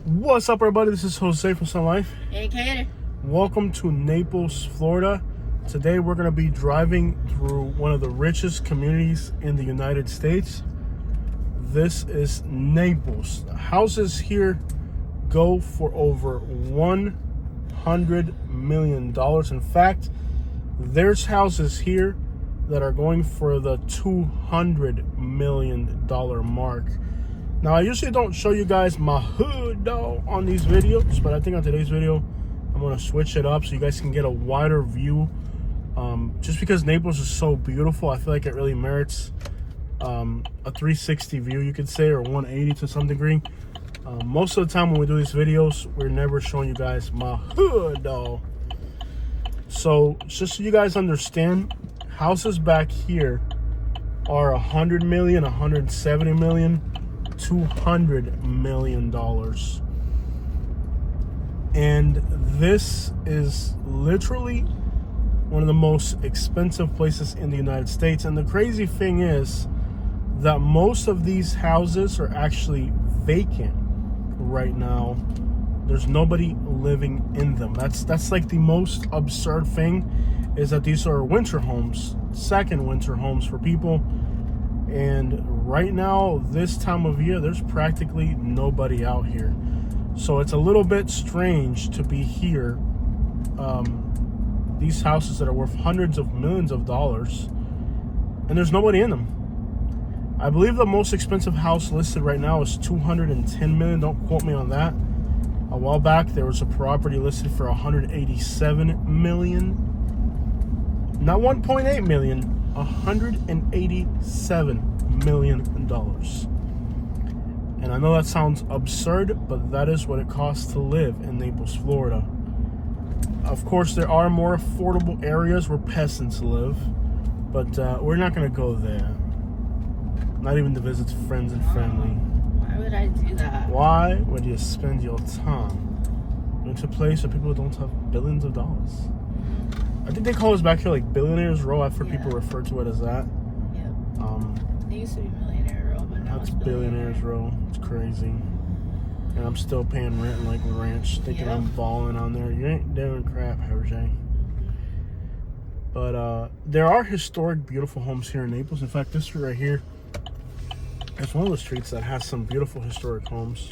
What's up, everybody? This is Jose from Sun Life. Hey, Kater. Welcome to Naples, Florida. Today we're going to be driving through one of the richest communities in the United States. This is Naples. Houses here go for over $100 million. In fact, there's houses here that are going for the $200 million mark. Now, I usually don't show you guys my hood though on these videos, but I think on today's video I'm going to switch it up so you guys can get a wider view. Just because Naples is so beautiful, I feel like it really merits a 360 view, you could say, or 180 to some degree. Most of the time when we do these videos, we're never showing you guys my hood though. So just so you guys understand, houses back here are 100 million, 170 million, $200 million. And this is literally one of the most expensive places in the United States. And the crazy thing is that most of these houses are actually vacant right now. There's nobody living in them. That's like the most absurd thing, is that these are winter homes, second winter homes for people. And right now, this time of year, there's practically nobody out here. So it's a little bit strange to be here. These houses that are worth hundreds of millions of dollars, and there's nobody in them. I believe the most expensive house listed right now is $210 million. Don't quote me on that. A while back, there was a property listed for $187 million. Not 1.8 million. $187 million. And I know that sounds absurd, but that is what it costs to live in Naples, Florida. Of course, there are more affordable areas where peasants live, but we're not going to go there. Not even to visit friends and family. Why would I do that? Why would you spend your time into a place where people don't have billions of dollars? I think they call us back here like Billionaires Row. I've heard people refer to it as that. Yep. It used to be Millionaire Row, but now That's it's Billionaires Row. It's crazy. And I'm still paying rent in Lakewood Ranch, thinking I'm balling on there. You ain't doing crap, Jose. But there are historic, beautiful homes here in Naples. In fact, this street right here is one of the streets that has some beautiful historic homes.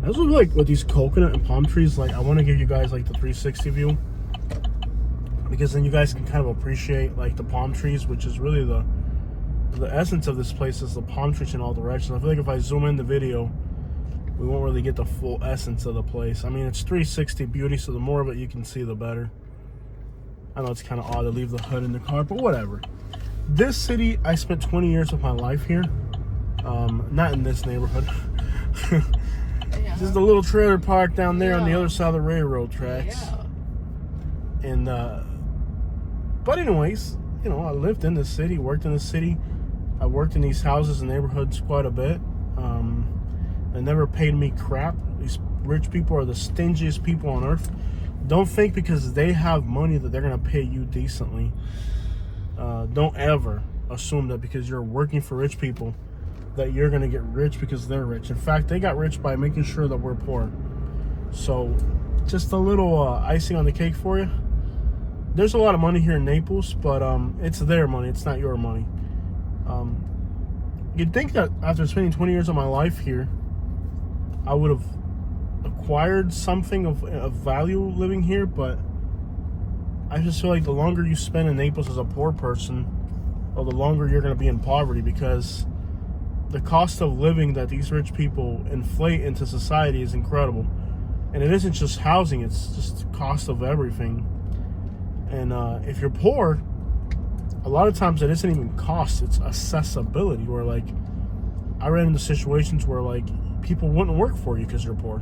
I also like with these coconut and palm trees. Like, I want to give you guys like the 360 view, because then you guys can kind of appreciate like the palm trees, which is really the essence of this place, is the palm trees in all directions. I feel like if I zoom in the video, we won't really get the full essence of the place. I mean, it's 360 beauty, so the more of it you can see, the better. I know it's kind of odd to leave the hood in the car, but whatever. This city, I spent 20 years of my life here. Not in this neighborhood. Just a little trailer park down there on the other side of the railroad tracks. And but anyways, you know, I lived in this city, worked in the city. I worked in these houses and neighborhoods quite a bit. They never paid me crap. These rich people are the stingiest people on earth. Don't think because they have money that they're gonna pay you decently. Don't ever assume that because you're working for rich people that you're gonna get rich because they're rich. In fact, they got rich by making sure that we're poor. So just a little icing on the cake for you. There's a lot of money here in Naples, but it's their money. It's not your money. You'd think that after spending 20 years of my life here, I would have acquired something of value living here, but I just feel like the longer you spend in Naples as a poor person, or the longer you're going to be in poverty, because the cost of living that these rich people inflate into society is incredible. And it isn't just housing, it's just the cost of everything. And if you're poor, a lot of times it isn't even cost, it's accessibility. Where like, I ran into situations where like people wouldn't work for you because you're poor.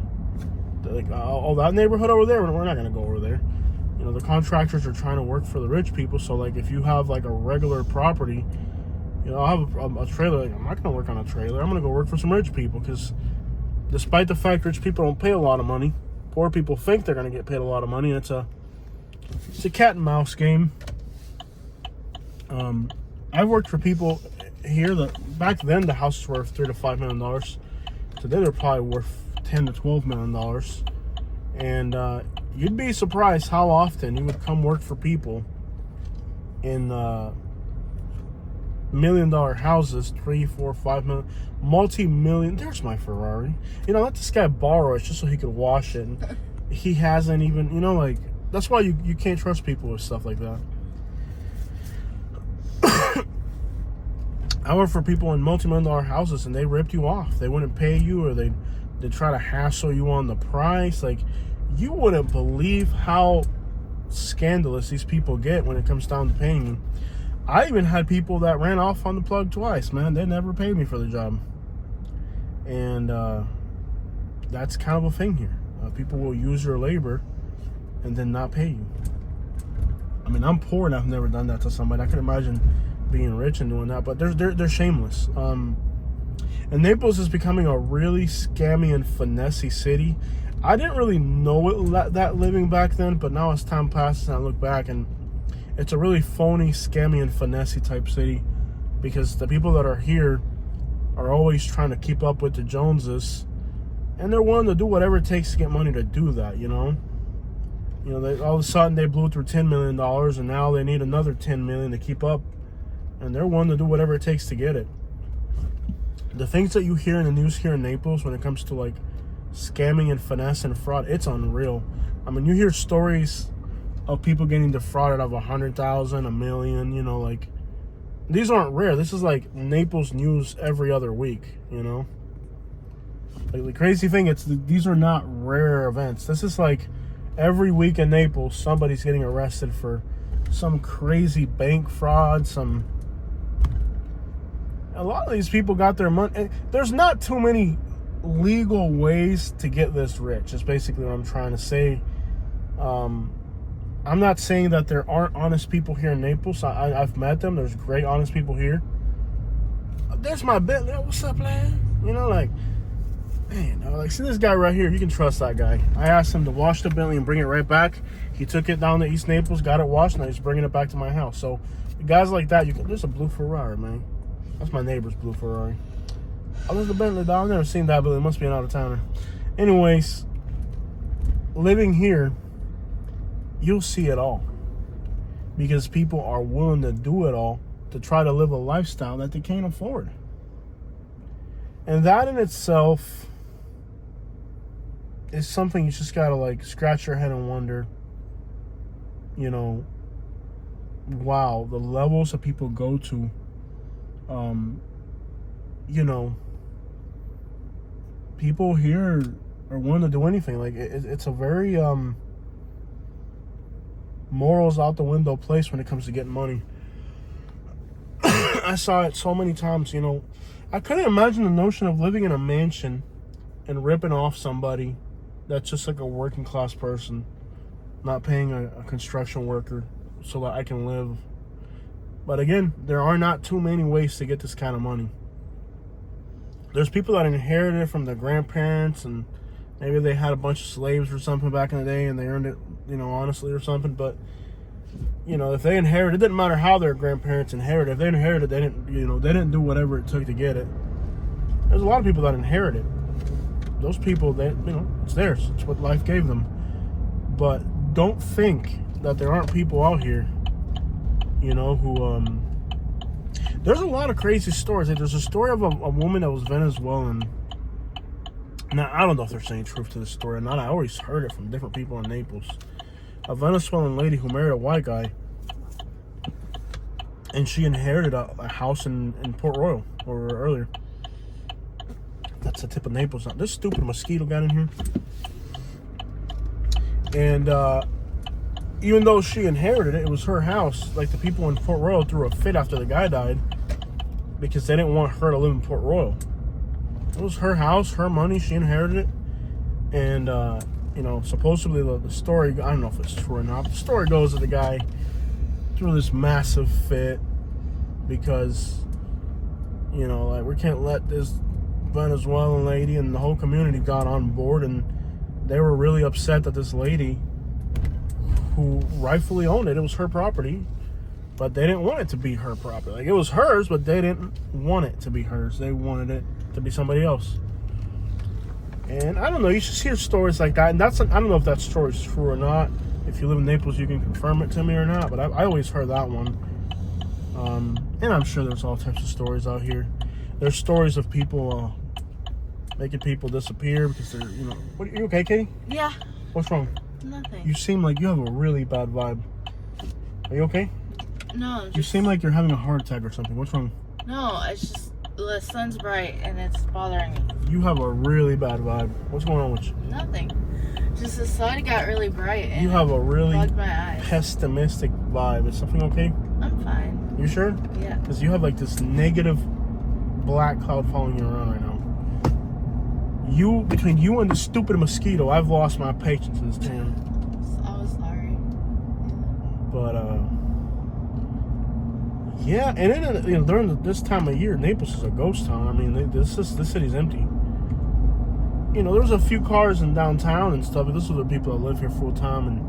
They're like, oh, that neighborhood over there, we're not going to go over there. You know, the contractors are trying to work for the rich people. So like, if you have like a regular property, you know, I'll have a trailer. Like, I'm not going to work on a trailer. I'm going to go work for some rich people, because despite the fact rich people don't pay a lot of money, poor people think they're going to get paid a lot of money. And it's a cat and mouse game. I've worked for people here that back then the houses were worth $3 to $5 million. Today they're probably worth $10 to $12 million. And you'd be surprised how often he would come work for people in $1 million houses, 3, 4, 5 million, multi-million. There's my Ferrari. Let this guy borrow it just so he could wash it. And he hasn't even, like, that's why you can't trust people with stuff like that. I work for people in multi-million dollar houses and they ripped you off. They wouldn't pay you, or they try to hassle you on the price. Like, you wouldn't believe how scandalous these people get when it comes down to paying you. I even had people that ran off on the plug twice, man. They never paid me for the job. And that's kind of a thing here. People will use your labor and then not pay you. I mean, I'm poor and I've never done that to somebody. I can imagine being rich and doing that, but they're shameless. And Naples is becoming a really scammy and finessey city. I didn't really know it that living back then, but now as time passes and I look back, and it's a really phony, scammy, and finessey type city, because the people that are here are always trying to keep up with the Joneses, and they're willing to do whatever it takes to get money to do that. They, all of a sudden they blew through $10 million, and now they need another $10 million to keep up, and they're willing to do whatever it takes to get it. The things that you hear in the news here in Naples when it comes to like scamming and finesse and fraud, it's unreal. I mean, you hear stories of people getting defrauded of 100,000, $1 million. Like, these aren't rare. This is like Naples news every other week. Like, the crazy thing, these are not rare events. This is like every week in Naples, somebody's getting arrested for some crazy bank fraud. A lot of these people got their money. There's not too many legal ways to get this rich, is basically what I'm trying to say. I'm not saying that there aren't honest people here in Naples. I've met them. There's great honest people here. There's my Bentley. What's up, man? See this guy right here. You can trust that guy. I asked him to wash the Bentley and bring it right back. He took it down to East Naples, got it washed, and he's bringing it back to my house. So guys like that, there's a blue Ferrari, man. That's my neighbor's blue Ferrari. I love the Bentley, dog. I've never seen that, but it must be an out-of-towner. Anyways, living here, you'll see it all, because people are willing to do it all to try to live a lifestyle that they can't afford. And that in itself is something you just gotta like scratch your head and wonder, wow, the levels that people go to. People here are willing to do anything. Like, it's a very morals out the window place when it comes to getting money. I saw it so many times. I couldn't imagine the notion of living in a mansion and ripping off somebody that's just like a working class person, not paying a construction worker so that I can live. But again, there are not too many ways to get this kind of money. There's people that inherited it from their grandparents, and maybe they had a bunch of slaves or something back in the day and they earned it, honestly or something. But, if they inherited, it didn't matter how their grandparents inherited. If they inherited, they didn't do whatever it took to get it. There's a lot of people that inherit it. Those people, it's theirs. It's what life gave them. But don't think that there aren't people out here, who, there's a lot of crazy stories. Like, there's a story of a woman that was Venezuelan. Now, I don't know if they're saying truth to this story or not. I always heard it from different people in Naples. A Venezuelan lady who married a white guy, and she inherited a house in Port Royal, where we were earlier. That's the tip of Naples. This stupid mosquito got in here. And even though she inherited it, it was her house. Like, the people in Port Royal threw a fit after the guy died because they didn't want her to live in Port Royal. It was her house, her money, she inherited it. And, supposedly the story, I don't know if it's true or not, but the story goes that the guy threw this massive fit because, we can't let this Venezuelan lady, and the whole community got on board, and they were really upset that this lady, who rightfully owned it, it was her property, but they didn't want it to be her property. Like, it was hers, but they didn't want it to be hers. They wanted it to be somebody else. And I don't know, you just hear stories like that. And I don't know if that story is true or not. If you live in Naples, you can confirm it to me or not. But I always heard that one. And I'm sure there's all types of stories out here. There's stories of people making people disappear because they're, What, are you okay, Katie? Yeah. What's wrong? Nothing. You seem like you have a really bad vibe. Are you okay? No. You seem like you're having a heart attack or something. What's wrong? No, it's just the sun's bright and it's bothering me. You have a really bad vibe. What's going on with you? Nothing. Just the sun got really bright and you have a really bugged my eyes. pessimistic vibe. Is something okay? I'm fine. You sure? Yeah. Because you have like this negative black cloud following you around right now. Between you and the stupid mosquito, I've lost my patience in this town. I was sorry. But yeah, and then during this time of year, Naples is a ghost town. I mean, this city's empty. There's a few cars in downtown and stuff, but this are the people that live here full time. And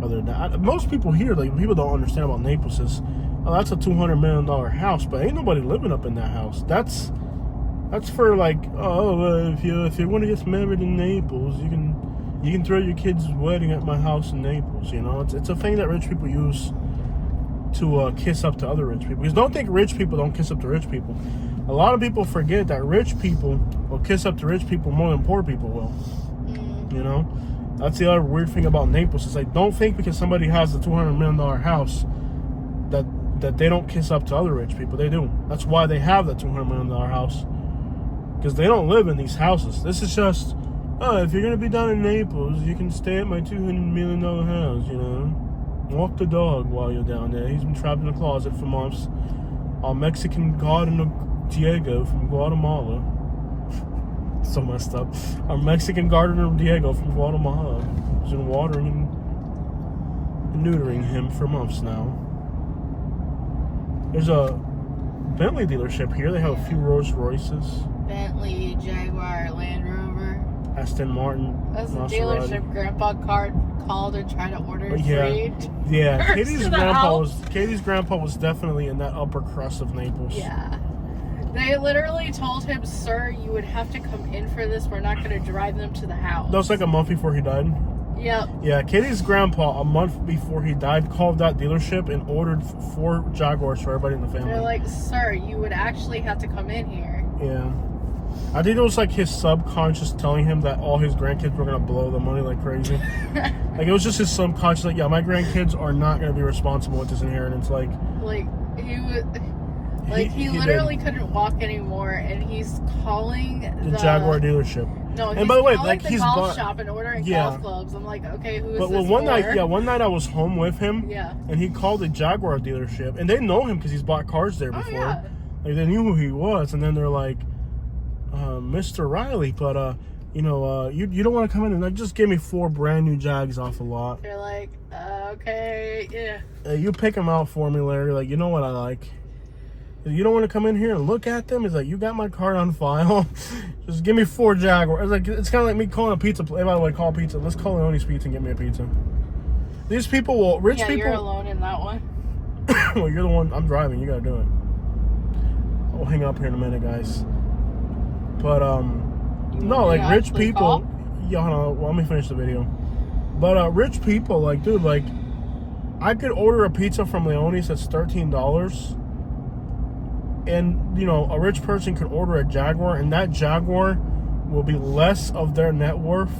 other than that, most people here, like people don't understand about Naples is, oh, that's a $200 million house, but ain't nobody living up in that house. That's for like, if you want to get married in Naples, you can throw your kid's wedding at my house in Naples. It's a thing that rich people use to kiss up to other rich people. Because don't think rich people don't kiss up to rich people. A lot of people forget that rich people will kiss up to rich people more than poor people will. That's the other weird thing about Naples. It's like, don't think because somebody has a $200 million house that they don't kiss up to other rich people. They do. That's why they have that $200 million house. Because they don't live in these houses. This is just, if you're going to be down in Naples, you can stay at my $200 million house, Walk the dog while you're down there. He's been trapped in a closet for months. Our Mexican gardener, Diego from Guatemala. So messed up. Our Mexican gardener, Diego from Guatemala, has been watering and neutering him for months now. There's a Bentley dealership here. They have a few Rolls Royces. Bentley, Jaguar, Land Rover. Aston Martin. That's the Maserati. dealership Grandpa called and tried to order Yeah. free. Yeah, Katie's grandpa was definitely in that upper crust of Naples. Yeah. They literally told him, sir, you would have to come in for this. We're not going to drive them to the house. That was like a month before he died. Yep. Yeah, Katie's grandpa, a month before he died, called that dealership and ordered 4 Jaguars for everybody in the family. They're like, sir, you would actually have to come in here. Yeah. I think it was like his subconscious telling him that all his grandkids were going to blow the money like crazy. Like, it was just his subconscious, like, yeah, my grandkids are not going to be responsible with this inheritance. He literally couldn't walk anymore, and he's calling the Jaguar dealership. No, and by the way, like the he's golf shop and ordering golf clubs. I'm like, okay, who is but this one for? one night I was home with him. Yeah. And he called the Jaguar dealership, and they know him because he's bought cars there before. Oh, yeah. Like, they knew who he was, and then they're like, Mr. Riley, but you don't want to come in and just give me 4 brand new Jags off the lot. They're like, okay, yeah. You pick them out for me, Larry. Like, you know what I like. You don't want to come in here and look at them? It's like, you got my card on file. Just give me 4 Jaguars. It's kind of like me calling a pizza place. By the way, call pizza. Let's call Leone's Pizza and get me a pizza. These people rich people. You're alone in that one. Well, you're the one. I'm driving. You got to do it. I'll hang up here in a minute, guys. But, no, like, rich people. Yeah, hold on. Well, let me finish the video. But, rich people, like, dude, like, I could order a pizza from Leone's that's $13. And, a rich person could order a Jaguar, and that Jaguar will be less of their net worth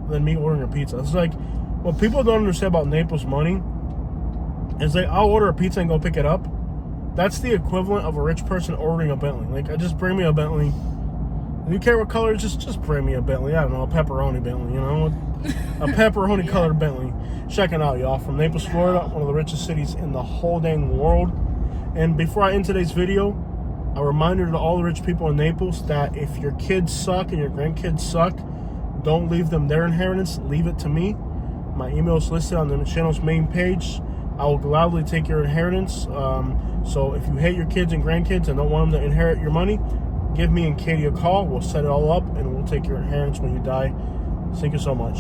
than me ordering a pizza. It's like, what people don't understand about Naples money is like, I'll order a pizza and go pick it up. That's the equivalent of a rich person ordering a Bentley. Like, just bring me a Bentley. You care what color? Just bring me a Bentley. I don't know, a pepperoni Bentley, a pepperoni colored Bentley. Check it out, y'all. From Naples, Florida, one of the richest cities in the whole dang world. And before I end today's video, a reminder to all the rich people in Naples that if your kids suck and your grandkids suck, don't leave them their inheritance. Leave it to me. My email is listed on the channel's main page. I will gladly take your inheritance. So if you hate your kids and grandkids and don't want them to inherit your money, give me and Katie a call. We'll set it all up and we'll take your inheritance when you die. Thank you so much.